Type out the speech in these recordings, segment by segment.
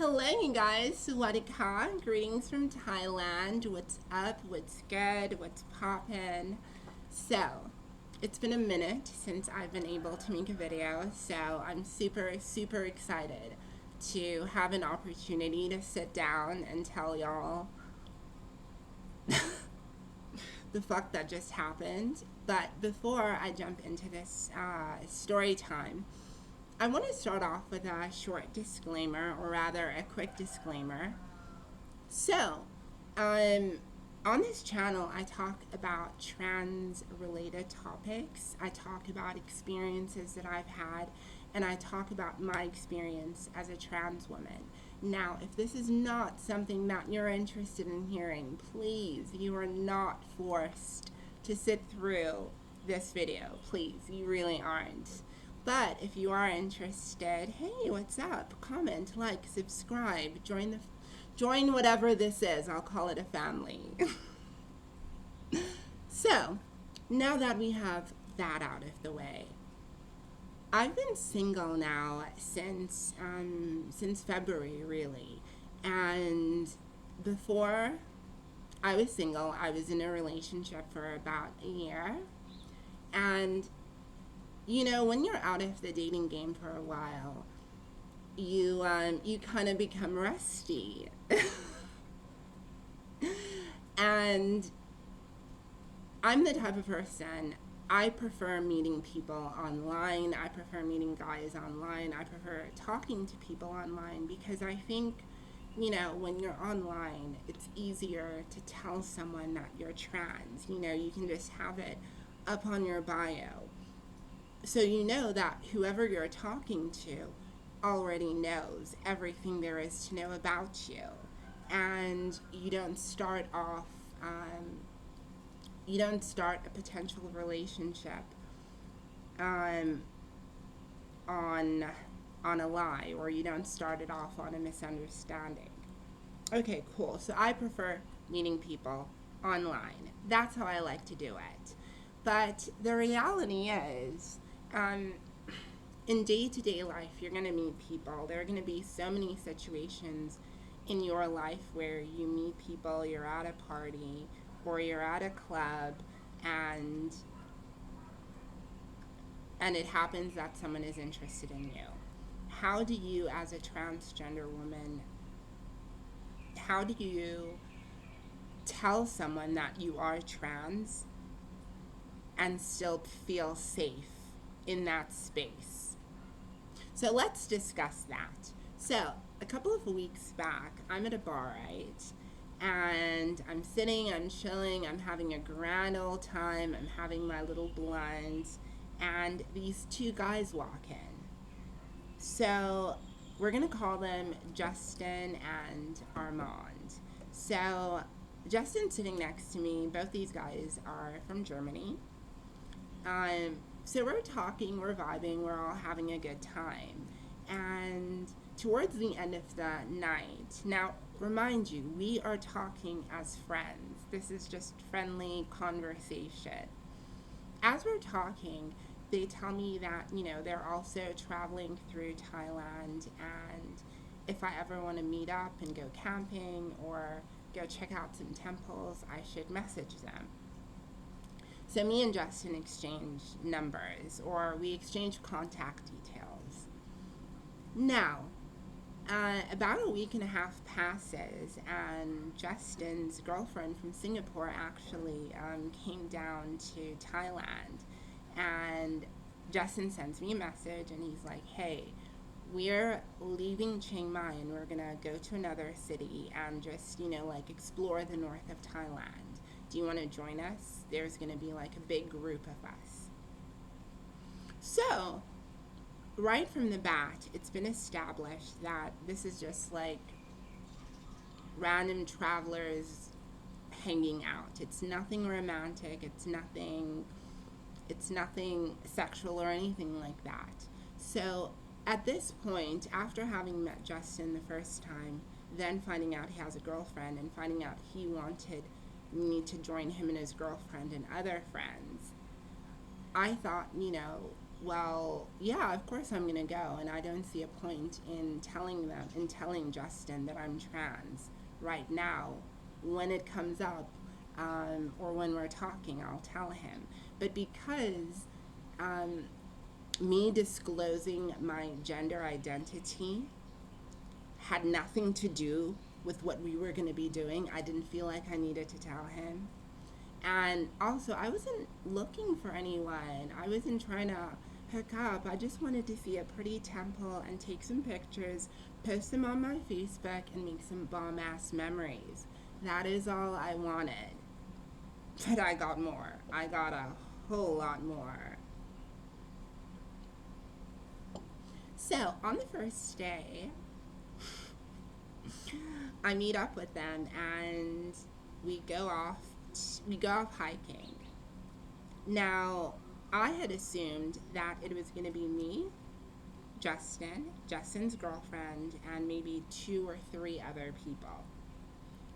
Hello, you guys. Sawadika. Greetings from Thailand. What's up? What's good? What's poppin'? So, it's been a minute since I've been able to make a video, so I'm super excited to have an opportunity to sit down and tell y'all the fuck that just happened. But before I jump into this story time, I want to start off with a short disclaimer, or rather a quick disclaimer. So, on this channel, I talk about trans-related topics. I talk about experiences that I've had, and I talk about my experience as a trans woman. Now, if this is not something that you're interested in hearing, please, you are not forced to sit through this video. Please, you really aren't. But if you are interested, hey, what's up? Comment, like, subscribe, join whatever this is. I'll call it a family. So, now that we have that out of the way, I've been single now since February, really. And before I was single, I was in a relationship for about a year. And you know, when you're out of the dating game for a while, you kind of become rusty. And I'm the type of person, I prefer meeting people online. I prefer meeting guys online. I prefer talking to people online because I think, you know, when you're online, it's easier to tell someone that you're trans. You know, you can just have it up on your bio. So you know that whoever you're talking to already knows everything there is to know about you. And you don't start off, you don't start a potential relationship on a lie, or you don't start it off on a misunderstanding. Okay, cool. So I prefer meeting people online. That's how I like to do it. But the reality is, in day-to-day life, you're going to meet people. There are going to be so many situations in your life where you meet people, you're at a party, or you're at a club, and it happens that someone is interested in you. How do you, as a transgender woman, how do you tell someone that you are trans and still feel safe in that space? So let's discuss that. So a couple of weeks back, I'm at a bar, right? And I'm sitting, I'm chilling, I'm having a grand old time, I'm having my little blunt, and these two guys walk in. So we're gonna call them Justin and Armand. So Justin's sitting next to me. Both these guys are from Germany. So we're talking, we're vibing, we're all having a good time. And towards the end of the night, now remind you, we are talking as friends. This is just friendly conversation. As we're talking, they tell me that, you know, they're also traveling through Thailand, and if I ever want to meet up and go camping or go check out some temples, I should message them. So me and Justin exchange numbers, or we exchange contact details. Now, about a week and a half passes, and Justin's girlfriend from Singapore actually came down to Thailand. And Justin sends me a message, and he's like, hey, we're leaving Chiang Mai, and we're gonna go to another city and just, you know, like explore the north of Thailand. Do you want to join us? There's going to be like a big group of us. So, right from the bat, it's been established that this is just like random travelers hanging out. It's nothing romantic. It's nothing sexual or anything like that. So, at this point, after having met Justin the first time, then finding out he has a girlfriend, and finding out he wanted me to join him and his girlfriend and other friends, I thought, you know, well, yeah, of course I'm gonna go, and I don't see a point in telling Justin that I'm trans right now. When it comes up, or when we're talking, I'll tell him. But because um, me disclosing my gender identity had nothing to do with what we were going to be doing, I didn't feel like I needed to tell him. And also, I wasn't looking for anyone. I wasn't trying to hook up. I just wanted to see a pretty temple and take some pictures, post them on my Facebook, and make some bomb ass memories. That is all I wanted. But I got more. I got a whole lot more. So, on the first day, I meet up with them and we go off hiking. Now, I had assumed that it was going to be me, Justin's girlfriend, and maybe 2 or 3 other people.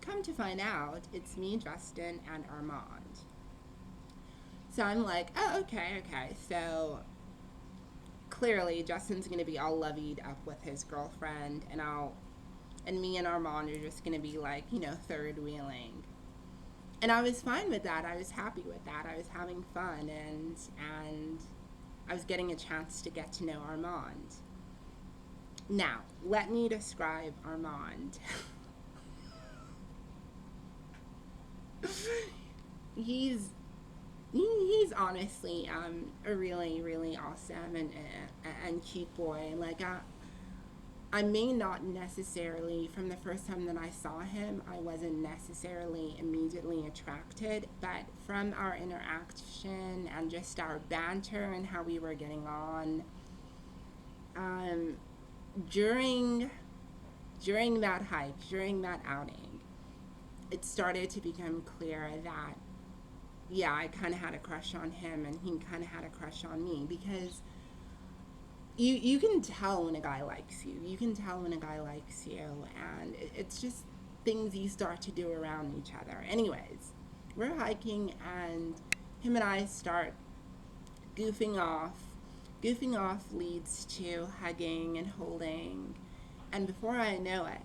Come to find out, it's me, Justin, and Armand. So I'm like, oh, okay. So clearly Justin's going to be all loveyed up with his girlfriend, and me and Armand are just going to be like, third wheeling. And I was fine with that. I was happy with that. I was having fun, and I was getting a chance to get to know Armand. Now, let me describe Armand. he's honestly a really, really awesome and cute boy. Like, I may not necessarily, from the first time that I saw him, I wasn't necessarily immediately attracted, but from our interaction and just our banter and how we were getting on, during that hike, during that outing, it started to become clear that, yeah, I kind of had a crush on him and he kind of had a crush on me, because you can tell when a guy likes you. You can tell when a guy likes you, and it's just things you start to do around each other. Anyways, we're hiking, and him and I start goofing off. Goofing off leads to hugging and holding, and before I know it,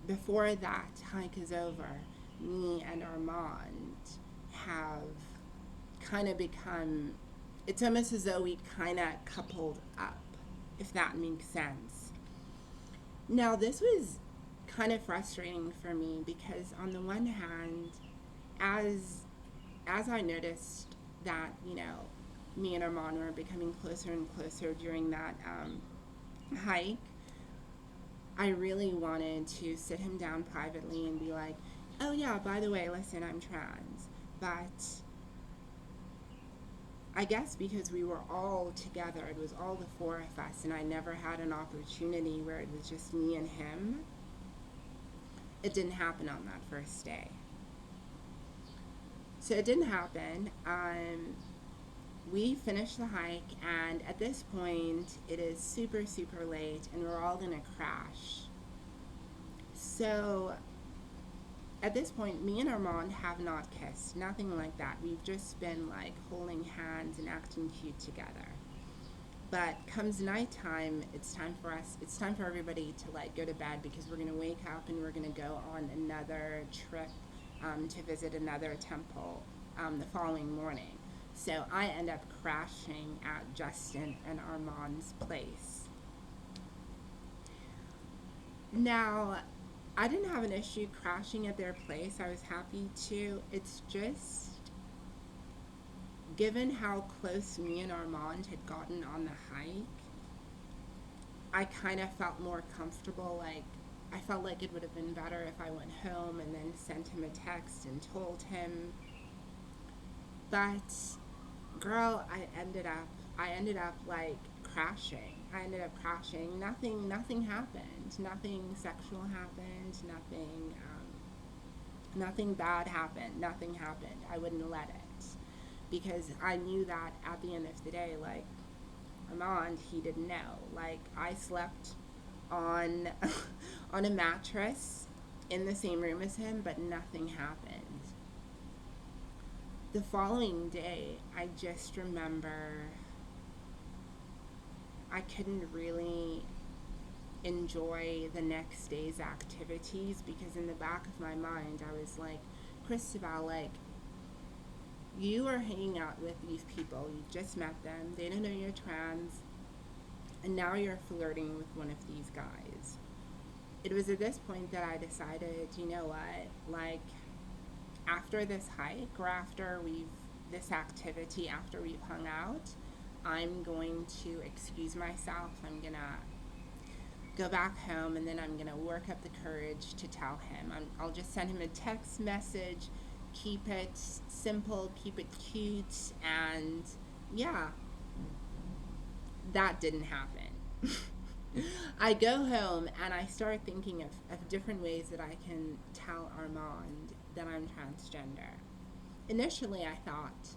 before that hike is over, me and Armand have kind of become, it's almost as though we kind of coupled up, if that makes sense. Now, this was kind of frustrating for me because, on the one hand, as I noticed that, me and Armand were becoming closer and closer during that hike, I really wanted to sit him down privately and be like, oh yeah, by the way, listen, I'm trans. But I guess because we were all together, it was all the 4 of us, and I never had an opportunity where it was just me and him, it didn't happen on that first day. So it didn't happen. We finished the hike, and at this point, it is super, super late, and we're all gonna crash. So at this point, me and Armand have not kissed, nothing like that. We've just been like holding hands and acting cute together. But comes nighttime, it's time for everybody to like go to bed, because we're gonna wake up and we're gonna go on another trip to visit another temple the following morning. So I end up crashing at Justin and Armand's place. Now, I didn't have an issue crashing at their place. I was happy to. It's just, given how close me and Armand had gotten on the hike, I kind of felt more comfortable. Like, I felt like it would have been better if I went home and then sent him a text and told him. But girl, I ended up like crashing. Nothing happened. Nothing sexual happened. Nothing bad happened. Nothing happened. I wouldn't let it, because I knew that at the end of the day, like, Armand, he didn't know. Like, I slept on on a mattress in the same room as him, but nothing happened. The following day, I just remember I couldn't really enjoy the next day's activities because in the back of my mind, I was like, Christabel, like, you are hanging out with these people, you just met them, they don't know you're trans, and now you're flirting with one of these guys. It was at this point that I decided, you know what, like, after this hike or after this activity, after we've hung out, I'm going to excuse myself. I'm gonna go back home and then I'm gonna work up the courage to tell him. I'll just send him a text message, keep it simple, keep it cute, and yeah, that didn't happen. I go home and I start thinking of different ways that I can tell Armand that I'm transgender. Initially, I thought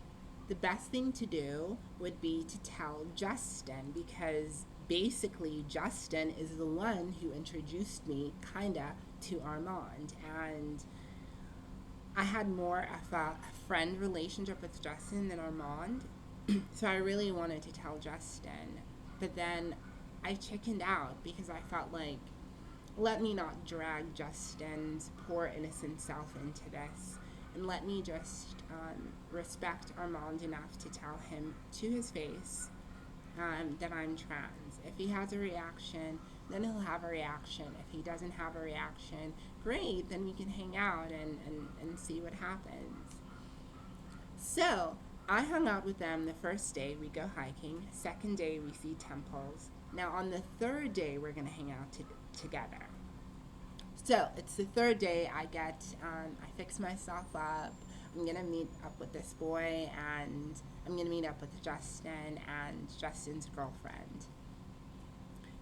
the best thing to do would be to tell Justin because basically Justin is the one who introduced me kinda to Armand, and I had more of a friend relationship with Justin than Armand. So I really wanted to tell Justin, but then I chickened out because I felt like, let me not drag Justin's poor innocent self into this, and let me just respect Armand enough to tell him to his face that I'm trans. If he has a reaction, then he'll have a reaction. If he doesn't have a reaction, great, then we can hang out and see what happens. So I hung out with them the first day, we go hiking. Second day, we see temples. Now on the third day, we're going to hang out together. So it's the third day, I fix myself up. I'm going to meet up with this boy, and I'm going to meet up with Justin and Justin's girlfriend.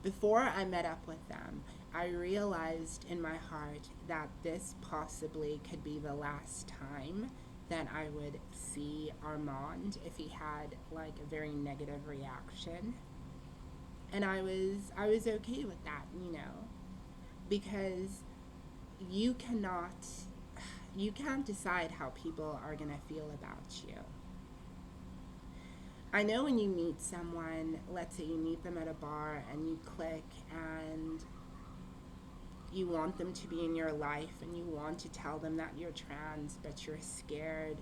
Before I met up with them, I realized in my heart that this possibly could be the last time that I would see Armand if he had like a very negative reaction. And I was okay with that, you know, because you can't decide how people are going to feel about you. I know when you meet someone, let's say you meet them at a bar and you click and you want them to be in your life and you want to tell them that you're trans, but you're scared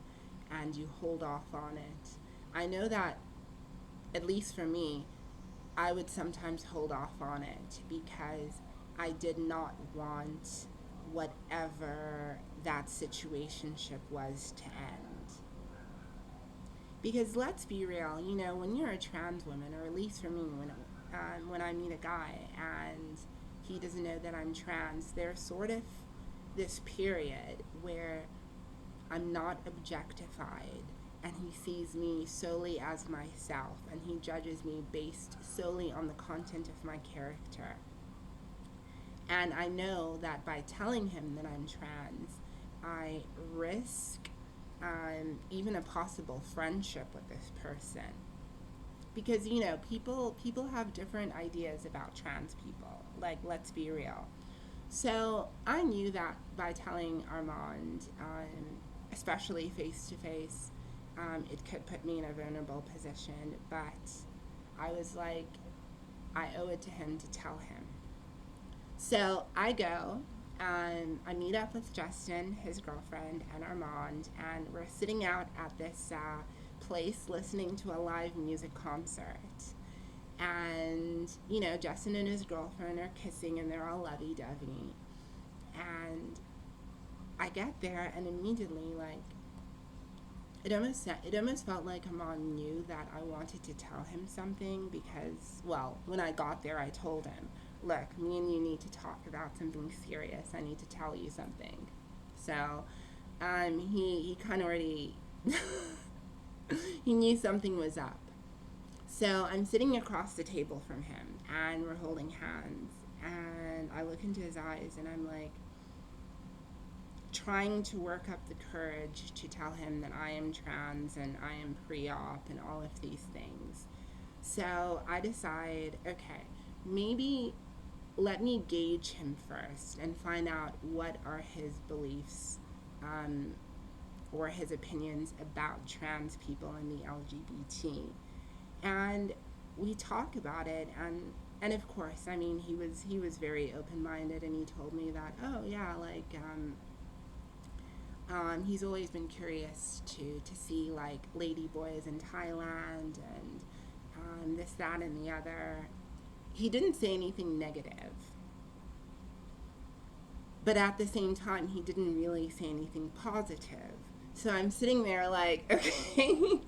and you hold off on it. I know that, at least for me, I would sometimes hold off on it because I did not want whatever that situationship was to end. Because let's be real, you know, when you're a trans woman, or at least for me, when I meet a guy and he doesn't know that I'm trans, there's sort of this period where I'm not objectified and he sees me solely as myself and he judges me based solely on the content of my character. And I know that by telling him that I'm trans, I risk even a possible friendship with this person. Because, you know, people have different ideas about trans people. Like, let's be real. So I knew that by telling Armand, especially face to face, it could put me in a vulnerable position. But I was like, I owe it to him to tell him. So I go, I meet up with Justin, his girlfriend, and Armand, and we're sitting out at this place listening to a live music concert. And, you know, Justin and his girlfriend are kissing and they're all lovey-dovey. And I get there and immediately, like, it almost felt like Armand knew that I wanted to tell him something because, well, when I got there, I told him, look, me and you need to talk about something serious. I need to tell you something. So, he kind of already, he knew something was up. So I'm sitting across the table from him, and we're holding hands, and I look into his eyes, and I'm like, trying to work up the courage to tell him that I am trans and I am pre-op and all of these things. So I decide, okay, maybe let me gauge him first and find out what are his beliefs or his opinions about trans people and the LGBT. And we talk about it, and of course, I mean, he was very open-minded, and he told me that, oh yeah, like he's always been curious to see like lady boys in Thailand, and this, that, and the other. He didn't say anything negative, but at the same time, he didn't really say anything positive. So I'm sitting there like, okay.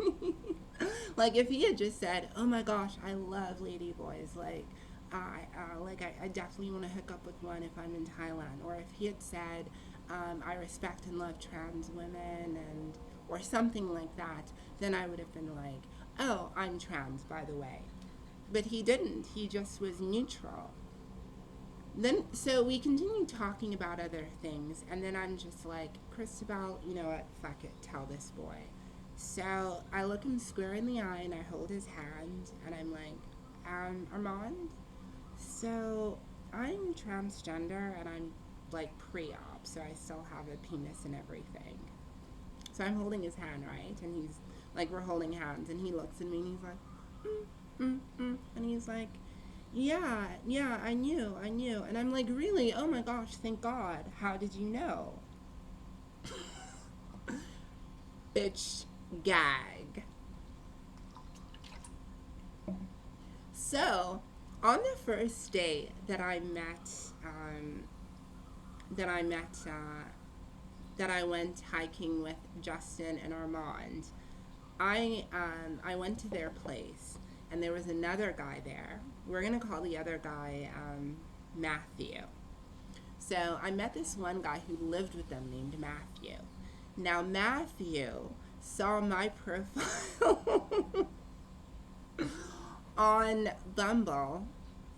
Like if he had just said, oh my gosh, I love lady boys, like I definitely want to hook up with one if I'm in Thailand. Or if he had said, I respect and love trans women, and or something like that, then I would have been like, oh, I'm trans, by the way. But he didn't. He just was neutral. Then, so we continued talking about other things, and then I'm just like, Cristobal, you know what? Fuck it. Tell this boy. So I look him square in the eye, and I hold his hand, and I'm like, Armand, so I'm transgender, and I'm like pre-op, so I still have a penis and everything. So I'm holding his hand, right? And he's like, we're holding hands, and he looks at me, and he's like, and he's like, yeah, I knew. And I'm like, really? Oh my gosh, thank God. How did you know? Bitch, gag. So, on the first day that I went hiking with Justin and Armand, I went to their place, and there was another guy there. We're gonna call the other guy Matthew. So I met this one guy who lived with them named Matthew. Now Matthew saw my profile on Bumble,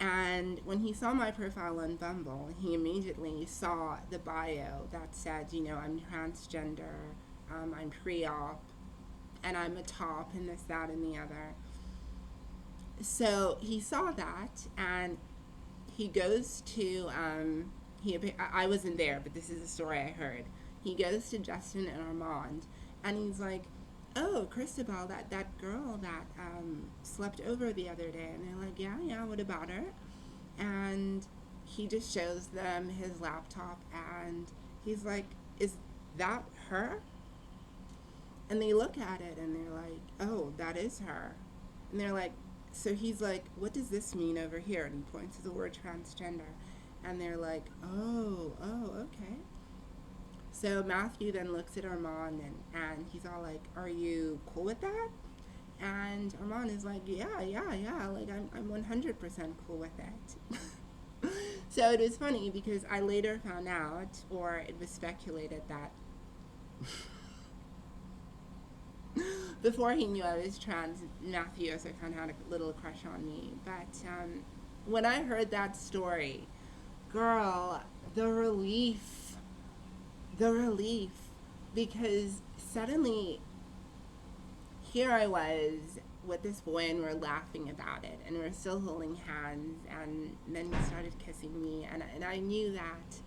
and when he saw my profile on Bumble, he immediately saw the bio that said, you know, I'm transgender, I'm pre-op, and I'm a top, and this, that, and the other. So he saw that, and he goes to, I wasn't there, but this is a story I heard. He goes to Justin and Armand, and he's like, oh, Cristobal, that girl that slept over the other day. And they're like, yeah, what about her? And he just shows them his laptop, and he's like, is that her? And they look at it, and they're like, oh, that is her. And they're like, so he's like, what does this mean over here? And he points to the word transgender. And they're like, oh, okay. So Matthew then looks at Armand, and he's all like, are you cool with that? And Armand is like, yeah, like I'm 100% cool with it. So it was funny because I later found out, or it was speculated that before he knew I was trans, Matthew also kind of had a little crush on me. But when I heard that story, girl, the relief, because suddenly here I was with this boy, and we're laughing about it, and we're still holding hands, and then he started kissing me, and I knew that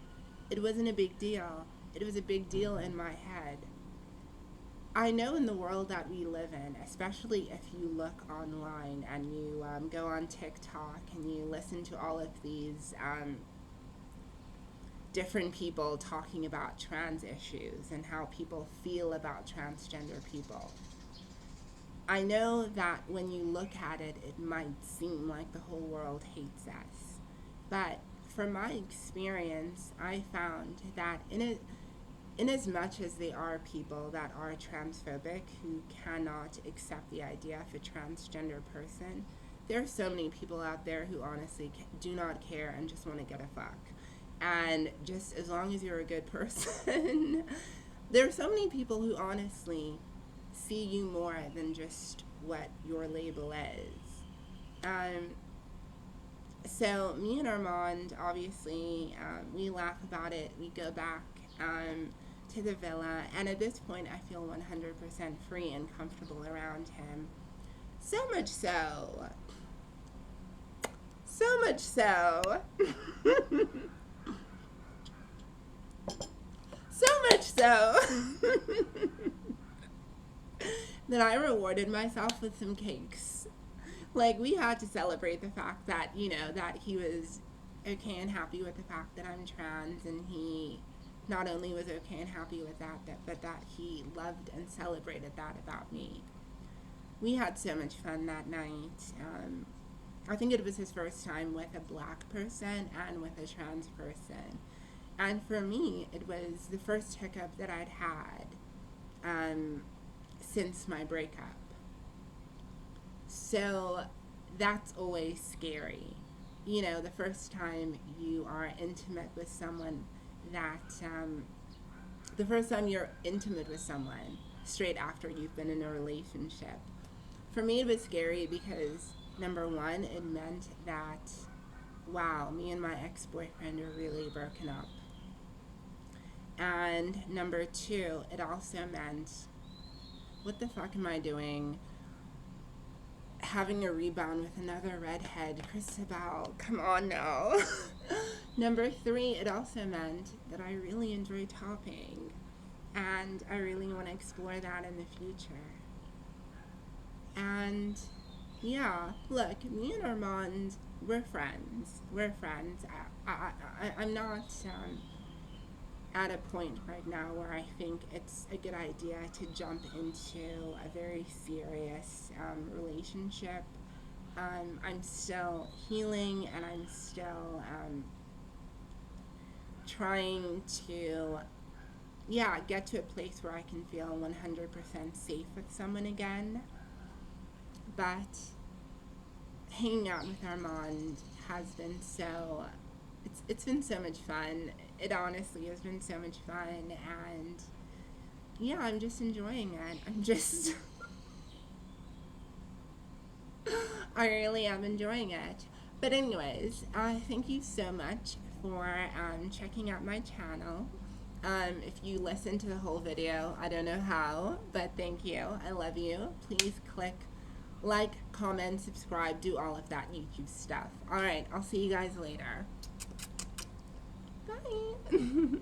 it wasn't a big deal. It was a big deal in my head. I know in the world that we live in, especially if you look online and you go on TikTok and you listen to all of these different people talking about trans issues and how people feel about transgender people. I know that when you look at it, it might seem like the whole world hates us. But from my experience, I found that in as much as there are people that are transphobic who cannot accept the idea of a transgender person, there are so many people out there who honestly do not care and just want to get a fuck. And just as long as you're a good person, there are so many people who honestly see you more than just what your label is. So me and Armand, obviously, we laugh about it. We go back to the villa, and at this point I feel 100% free and comfortable around him. So much so so much so that I rewarded myself with some cakes. Like, we had to celebrate the fact that, you know, that he was okay and happy with the fact that I'm trans, and he not only was okay and happy with that, but that he loved and celebrated that about me. We had so much fun that night. I think it was his first time with a black person and with a trans person. And for me, it was the first hookup that I'd had since my breakup. So that's always scary. You know, the first time you are intimate with someone the first time you're intimate with someone straight after you've been in a relationship. For me, it was scary because, number one, it meant that, wow, me and my ex-boyfriend are really broken up. And number two, it also meant, what the fuck am I doing? Having a rebound with another redhead, Christabel, come on now. Number three, it also meant that I really enjoy topping, and I really want to explore that in the future. And yeah, look, me and Armand, we're friends. We're friends. I'm not at a point right now where I think it's a good idea to jump into a very serious relationship. I'm still healing, and I'm still trying to, get to a place where I can feel 100% safe with someone again. But hanging out with Armand has been it's been so much fun. It honestly has been so much fun, and yeah, I'm just enjoying it. I really am enjoying it. But anyways, thank you so much for checking out my channel. If you listen to the whole video, I don't know how, but thank you. I love you. Please click like, comment, subscribe, do all of that YouTube stuff. Alright, I'll see you guys later. Bye.